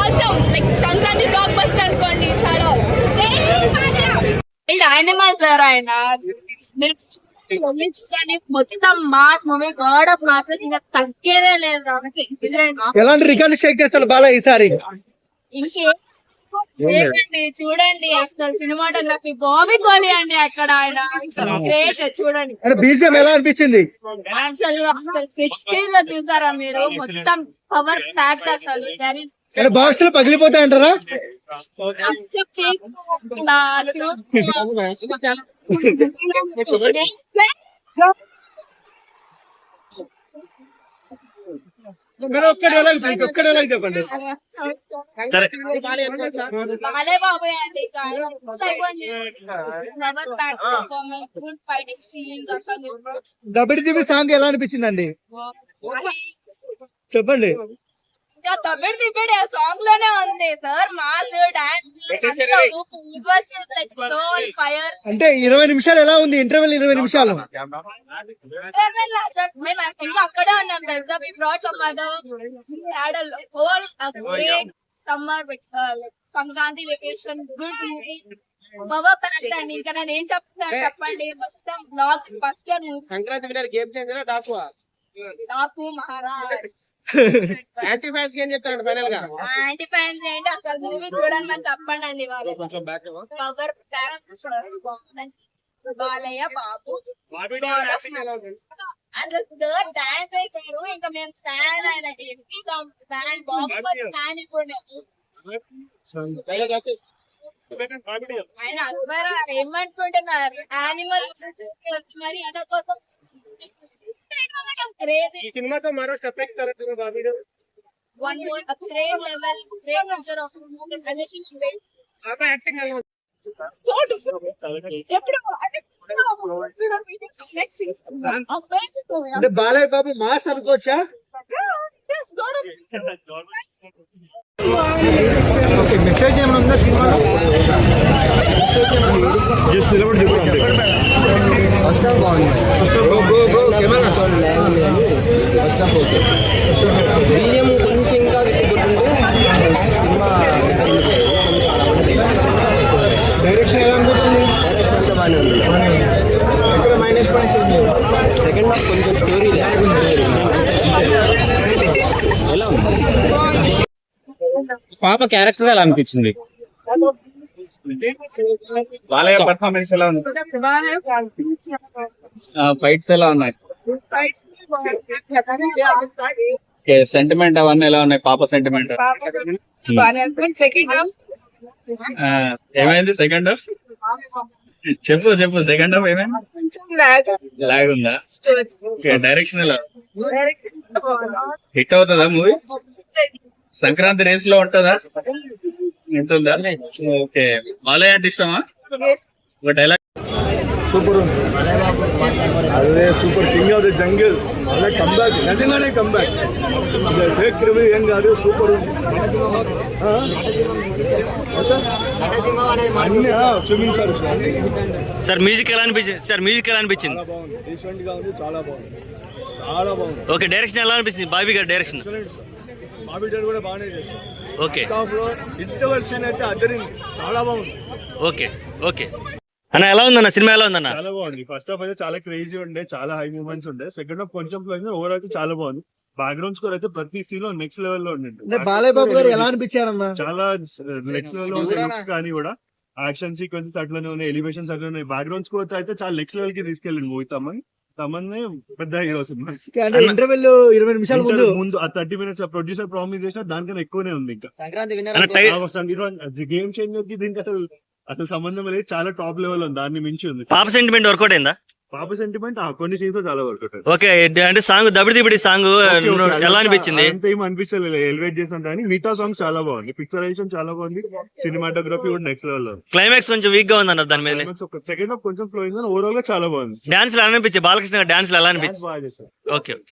Awesome like Sankranti block buster అనుకోండి చాలా animal sir ఆయన చూడండి మొత్తం mass movie God of mass ఇంకా తగ్గేదే లేదు. ఎలాంటి రికార్డు షేక్ చేస్తాడు బాలా ఈసారి? ఇంకేండి చూడండి అసలు సినిమాటోగ్రఫీ బాబీ కోహ్లీ అండి అక్కడ ఆయన గ్రేట్ చూడండి. బీజిఎం ఎలా అనిపించింది? అసలు బిగ్ స్క్రీన్ లో చూసారా మీరు? మొత్తం పవర్ ప్యాక్డ్ అసలు బాక్స్ లో పగిలిపోతాయంటారా? చెప్పండి. బాలే బాబాయ్ అండి గుడ్ ఫైటింగ్ సీన్స్ అసలు. డబ్ల్యూజీబీ సాంగ్ ఎలా అనిపించిందండి చెప్పండి? తమిళ దిబ్బడి ఆ సాంగ్ లోనే ఉంది సార్. మాస్ డాన్స్ ఫైర్ అంటే 20 నిమిషాలు ఎలా ఉంది? ఇంటర్వెల్ 20 నిమిషాలు మేము ఇంకా అక్కడే ఉన్నాం కదా. We brought some other had a whole great summer Sankranti vacation good movie power pack అండి. ఇంకా నేను ఏం చెప్తున్నాను చెప్పండి. మొత్తం blockbuster movie. Sankranti winner Game Changer Daaku Maharaaj. Anti fans ఏం చెప్తారండి ఫైనల్ గా? యాంటీ ఫ్యాన్స్ ఏంటి అసలు మూవీ చూడండి మరి చెప్పండి అండి. వాళ్ళు పవర్ బాలయ్య బాబు అసలు డాన్స్ వేసారు. ఇంకా మేము ఫ్యాన్ ఆయన ఫ్యాన్ బాబు ఫ్యాన్. ఇప్పుడు ఆయన అందరూ ఏమనుకుంటున్నారు? యానిమల్ మరి అన్న కోసం సినిమాతో మరో స్టెప్ ఎక్కుతారు Bobby. one more a great level, great measure of acting so different. ఎప్పుడు అంటే బాలయ్య బాబు మాస్ అనుకోవచ్చా? మెసేజ్ ఏమైనా ఉందా సినిమాలో? జస్ట్ నిలబడి చెప్పండి. ఫస్ట్ హాఫ్ బాగుంది. బీజిఎం కొంచెం ఇంకా సినిమా డైరెక్షన్ ఎలా అనిపించింది? డైరెక్షన్ అంతా బాగానే ఉంది. ఇక్కడ మైనస్ పాయింట్స్ ఏంటి? సెకండ్ హాఫ్ కొంచెం స్టోరీ ఎలా ఉంది? పాప క్యారెక్టర్ ఎలా అనిపించింది? బాలయ్య పర్ఫార్మెన్స్ ఎలా ఉంది? ఫైట్స్ ఎలా ఉన్నాయి? సెంటిమెంట్ అవన్నీ ఎలా ఉన్నాయి? పాప సెంటిమెంట్ ఏమైంది? సెకండ్ హాఫ్ చెప్పు సెకండ్ హాఫ్ ఏమైంది? లాగ్ ఉందా? డైరెక్షన్ ఎలా? హిట్ అవుతుందా మూవీ? సంక్రాంతి రేస్ లో ఉంటుందా? ఉంటుందా? ఓకే. బాలయ్య అంటే ఇష్టమా? ఒక డైలాగ్ సూపర్ ఉంది. అదే super king of the jungle. అదే కంబ్యాక్, నిజంగానే కంబ్యాక్. ఫేక్ రివ్యూ ఏం కాదు, సూపర్ ఉంది. చూపించారు సార్. మ్యూజిక్ ఎలా అనిపించింది? చాలా బాగుంది. రీసెంట్ గా ఉంది, చాలా బాగుంది. ఓకే. డైరెక్షన్ ఎలా అనిపించింది? బాబీ గారి డైరెక్షన్. బాబీ గారు కూడా బాగానే చేశారు. ఓకే. ఇంటర్వెల్ సీన్ అయితే అద్దరింది, చాలా బాగుంది. ఓకే అన్న ఎలా ఉందన్న సినిమా? ఎలా ఉందన్న? చాలా బాగుంది. ఫస్ట్ హాఫ్ అయితే చాలా క్రేజీ ఉండే, చాలా హై మూమెంట్స్ ఉండే. సెకండ్ హాఫ్ కొంచెం ఓవర్ అయితే చాలా బాగుంది. బ్యాక్గ్రౌండ్ స్కోర్ అయితే ప్రతి సీన్ లో నెక్స్ట్ లెవెల్ లో ఉండే. బాలయ్య బాబు గారు ఎలా అనిపించారన్న? చాలా నెక్స్ట్ లెవెల్ లో ఉండే. లుక్స్ కానీ కూడా యాక్షన్ సీక్వెన్సెస్ అట్లనే ఉన్నాయి, ఎలివేషన్స్ అట్లనే ఉన్నాయి. బ్యాక్గ్రౌండ్ స్కోర్ అయితే చాలా నెక్స్ట్ లెవెల్ కి తీసుకెళ్ళింది మూవీ. తమన్నే పెద్ద హీరో సినిమా. ఇంటర్వెల్ 20 నిమిషాల ముందు ఆ 30 minutes ప్రొడ్యూసర్ ప్రామిస్ చేసిన దానికన్నా ఎక్కువనే ఉంది. ఇంకా గేమ్ చేంజర్ కి దీనికి అసలు సంబంధం లేదు. చాలా టాప్ లెవెల్ ఉంది, దాన్ని మించి ఉంది. పాప సెంటిమెంట్ వర్కౌట్ అయిందా? పాప సెంటిమెంట్ కొన్ని సీన్స్ చాలా వర్కౌట్ అయింది. ఓకే. అంటే సాంగ్ దబిడి సాంగ్ ఎలా అనిపించింది? అంత ఏం అనిపించలేదు, ఎలివేట్ చేసాం. కానీ మిగతా సాంగ్స్ చాలా బాగుంది, పిక్చరైజేషన్ చాలా బాగుంది, సినిమాటోగ్రఫీ కూడా నెక్స్ట్ లెవెల్ లో. క్లైమాక్స్ కొంచెం వీక్ గా ఉంది అన్నారు దాని మీద. సెకండ్ హాఫ్ కొంచెం ఫ్లోయింగ్, ఓవరాల్ గా చాలా బాగుంది. డాన్స్ ఎలా అనిపించింది? బాలకృష్ణ డాన్స్ ఎలా అనిపించింది? బాగా చేశారు. ఓకే.